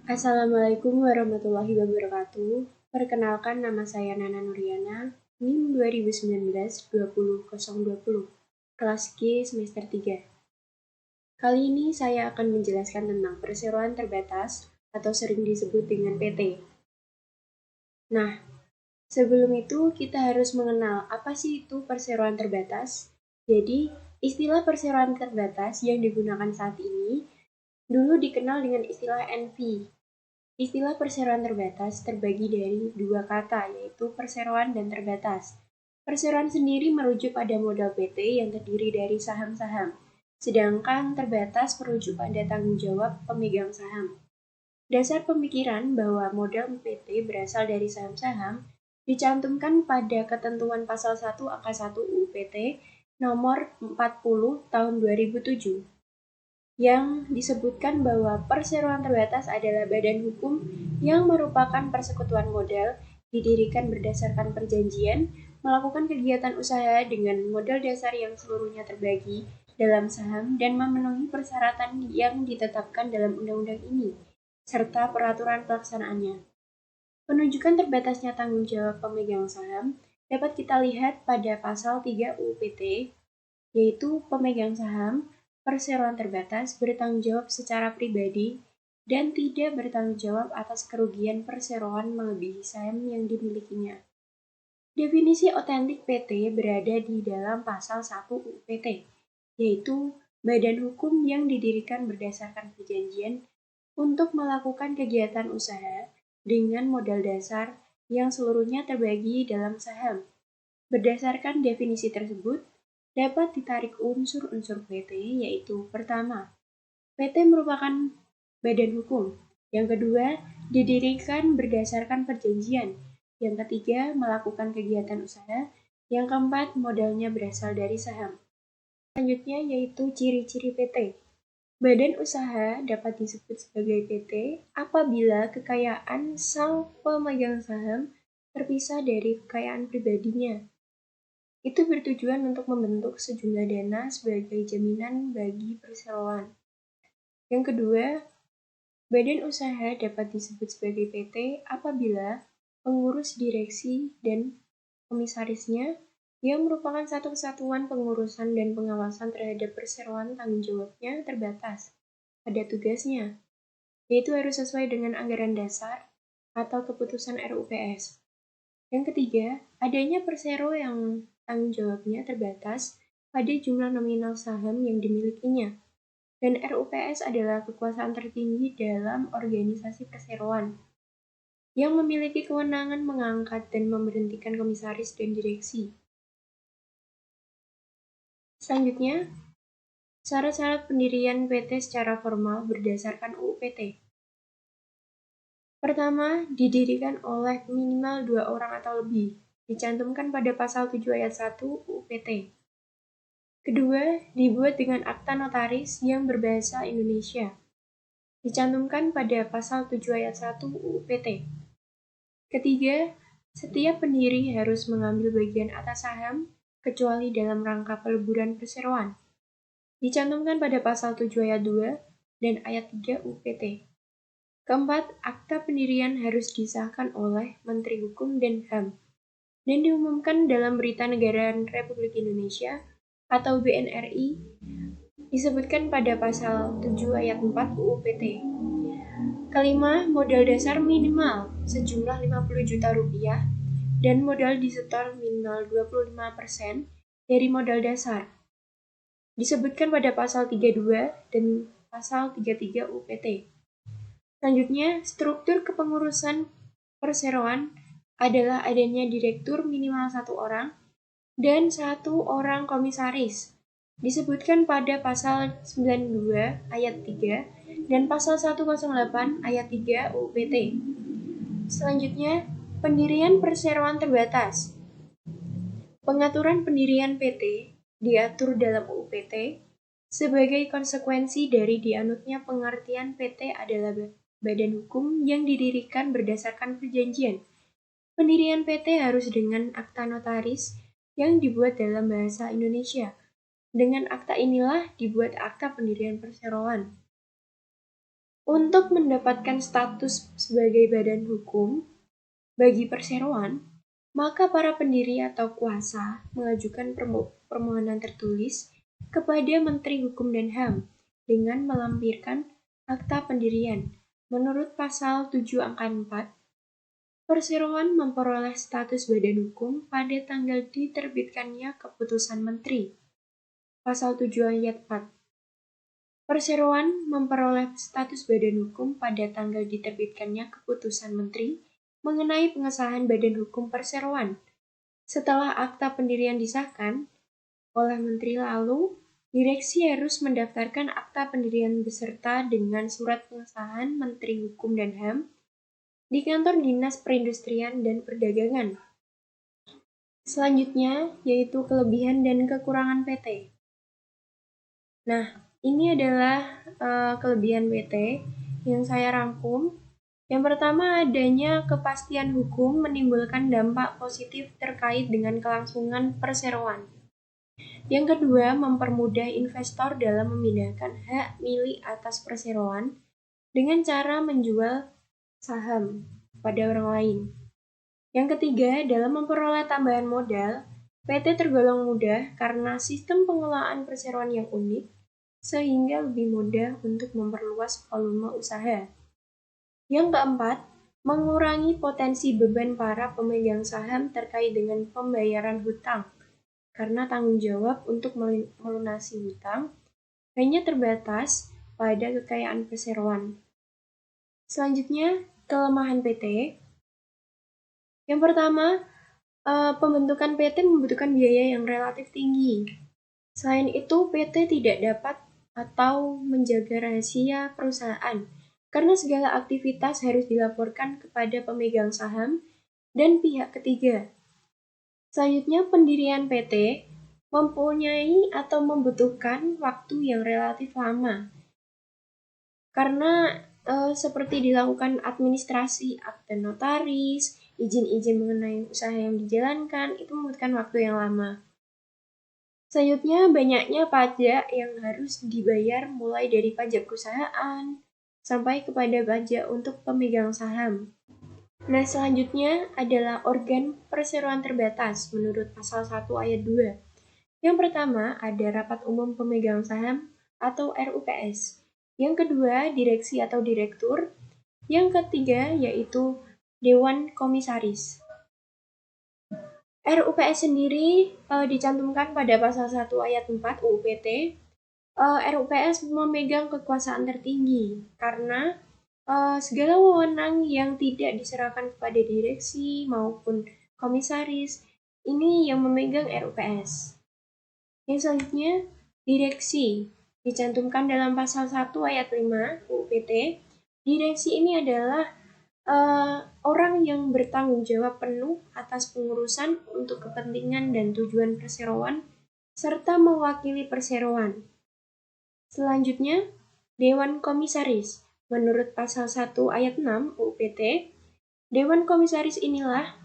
Assalamualaikum warahmatullahi wabarakatuh. Perkenalkan, nama saya Nana Nuriana, NIM 2019-2020, kelas G semester 3. Kali ini saya akan menjelaskan tentang perseroan terbatas atau sering disebut dengan PT. Nah, sebelum itu kita harus mengenal apa sih itu perseroan terbatas. Jadi, istilah perseroan terbatas yang digunakan saat ini dulu dikenal dengan istilah NV. Istilah perseroan terbatas terbagi dari dua kata, yaitu perseroan dan terbatas. Perseroan sendiri merujuk pada modal PT yang terdiri dari saham-saham, sedangkan terbatas merujuk pada tanggung jawab pemegang saham. Dasar pemikiran bahwa modal PT berasal dari saham-saham dicantumkan pada ketentuan pasal 1 angka 1 UU PT nomor 40 tahun 2007. Yang disebutkan bahwa perseroan terbatas adalah badan hukum yang merupakan persekutuan modal, didirikan berdasarkan perjanjian, melakukan kegiatan usaha dengan modal dasar yang seluruhnya terbagi dalam saham dan memenuhi persyaratan yang ditetapkan dalam undang-undang ini, serta peraturan pelaksanaannya. Penunjukan terbatasnya tanggung jawab pemegang saham dapat kita lihat pada pasal 3 UU PT, yaitu pemegang saham perseroan terbatas bertanggung jawab secara pribadi dan tidak bertanggung jawab atas kerugian perseroan melebihi saham yang dimilikinya. Definisi otentik PT berada di dalam pasal 1 UU PT, yaitu badan hukum yang didirikan berdasarkan perjanjian untuk melakukan kegiatan usaha dengan modal dasar yang seluruhnya terbagi dalam saham. Berdasarkan definisi tersebut, dapat ditarik unsur-unsur PT, yaitu pertama, PT merupakan badan hukum. Yang kedua, didirikan berdasarkan perjanjian. Yang ketiga, melakukan kegiatan usaha. Yang keempat, modalnya berasal dari saham. Selanjutnya yaitu ciri-ciri PT. Badan usaha dapat disebut sebagai PT apabila kekayaan sang pemegang saham terpisah dari kekayaan pribadinya. Itu bertujuan untuk membentuk sejumlah dana sebagai jaminan bagi perseroan. Yang kedua, badan usaha dapat disebut sebagai PT apabila pengurus direksi dan komisarisnya yang merupakan satu kesatuan pengurusan dan pengawasan terhadap perseroan tanggung jawabnya terbatas pada tugasnya, yaitu harus sesuai dengan anggaran dasar atau keputusan RUPS. Yang ketiga, adanya persero yang tanggung jawabnya terbatas pada jumlah nominal saham yang dimilikinya. Dan RUPS adalah kekuasaan tertinggi dalam organisasi perseroan yang memiliki kewenangan mengangkat dan memberhentikan komisaris dan direksi. Selanjutnya, syarat-syarat pendirian PT secara formal berdasarkan UU PT. Pertama, didirikan oleh minimal 2 orang atau lebih, dicantumkan pada pasal 7 ayat 1 UU PT. Kedua, dibuat dengan akta notaris yang berbahasa Indonesia, dicantumkan pada pasal 7 ayat 1 UU PT. Ketiga, setiap pendiri harus mengambil bagian atas saham kecuali dalam rangka peleburan perseroan, dicantumkan pada pasal 7 ayat 2 dan ayat 3 UU PT. Keempat, akta pendirian harus disahkan oleh Menteri Hukum dan HAM dan diumumkan dalam Berita Negara Republik Indonesia atau BNRI, disebutkan pada pasal 7 ayat 4 UU PT. Kelima, modal dasar minimal sejumlah 50 juta rupiah dan modal disetor minimal 25% dari modal dasar, disebutkan pada pasal 32 dan pasal 33 UU PT. Selanjutnya, struktur kepengurusan perseroan adalah adanya direktur minimal 1 orang dan 1 orang komisaris, disebutkan pada pasal 92 ayat 3 dan pasal 108 ayat 3 UU PT. Selanjutnya, pendirian perseroan terbatas. Pengaturan pendirian PT diatur dalam UU PT sebagai konsekuensi dari dianutnya pengertian PT adalah badan hukum yang didirikan berdasarkan perjanjian. Pendirian PT harus dengan akta notaris yang dibuat dalam bahasa Indonesia. Dengan akta inilah dibuat akta pendirian perseroan. Untuk mendapatkan status sebagai badan hukum bagi perseroan, maka para pendiri atau kuasa mengajukan permohonan tertulis kepada Menteri Hukum dan HAM dengan melampirkan akta pendirian. Menurut pasal 7 angka 4, perseroan memperoleh status badan hukum pada tanggal diterbitkannya keputusan Menteri. Pasal 7 ayat 4. Perseroan memperoleh status badan hukum pada tanggal diterbitkannya keputusan Menteri mengenai pengesahan badan hukum perseroan. Setelah akta pendirian disahkan oleh Menteri lalu, direksi harus mendaftarkan akta pendirian beserta dengan surat pengesahan Menteri Hukum dan HAM di kantor Dinas Perindustrian dan Perdagangan. Selanjutnya, yaitu kelebihan dan kekurangan PT. Nah, ini adalah kelebihan PT yang saya rangkum. Yang pertama, adanya kepastian hukum menimbulkan dampak positif terkait dengan kelangsungan perseroan. Yang kedua, mempermudah investor dalam memindahkan hak milik atas perseroan dengan cara menjual saham pada orang lain. Yang ketiga, dalam memperoleh tambahan modal, PT tergolong mudah karena sistem pengelolaan perseroan yang unik, sehingga lebih mudah untuk memperluas volume usaha. Yang keempat, mengurangi potensi beban para pemegang saham terkait dengan pembayaran hutang, karena tanggung jawab untuk melunasi hutang hanya terbatas pada kekayaan perseroan. Selanjutnya, kelemahan PT. Yang pertama, pembentukan PT membutuhkan biaya yang relatif tinggi. Selain itu, PT tidak dapat atau menjaga rahasia perusahaan, karena segala aktivitas harus dilaporkan kepada pemegang saham dan pihak ketiga. Selanjutnya, pendirian PT mempunyai atau membutuhkan waktu yang relatif lama, karena seperti dilakukan administrasi akte notaris, izin-izin mengenai usaha yang dijalankan, itu membutuhkan waktu yang lama. Selanjutnya, banyaknya pajak yang harus dibayar mulai dari pajak perusahaan sampai kepada pajak untuk pemegang saham. Nah, selanjutnya adalah organ perseroan terbatas menurut pasal 1 ayat 2. Yang pertama, ada rapat umum pemegang saham atau RUPS. Yang kedua, direksi atau direktur. Yang ketiga, yaitu Dewan Komisaris. RUPS sendiri dicantumkan pada pasal 1 ayat 4 UU PT. RUPS memegang kekuasaan tertinggi karena segala wewenang yang tidak diserahkan kepada direksi maupun komisaris ini yang memegang RUPS. Yang selanjutnya, direksi dicantumkan dalam pasal 1 ayat 5 UU PT. Direksi ini adalah orang yang bertanggung jawab penuh atas pengurusan untuk kepentingan dan tujuan perseroan serta mewakili perseroan. Selanjutnya, Dewan Komisaris. Menurut pasal 1 ayat 6 UU PT, Dewan Komisaris inilah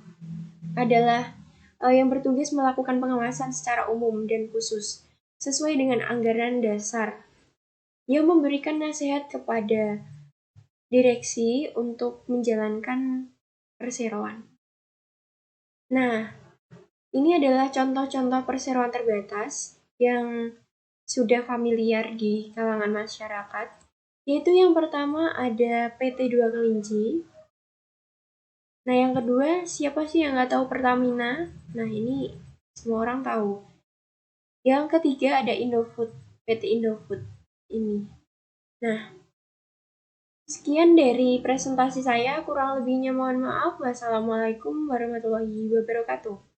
adalah yang bertugas melakukan pengawasan secara umum dan khusus sesuai dengan anggaran dasar, yang memberikan nasihat kepada direksi untuk menjalankan perseroan. Nah, ini adalah contoh-contoh perseroan terbatas yang sudah familiar di kalangan masyarakat, yaitu yang pertama ada PT 2 Kelinci. Nah, yang kedua, siapa sih yang nggak tahu Pertamina? Nah, ini semua orang tahu. Yang ketiga ada Indofood, PT Indofood ini. Nah, sekian dari presentasi saya, kurang lebihnya mohon maaf. Wassalamualaikum warahmatullahi wabarakatuh.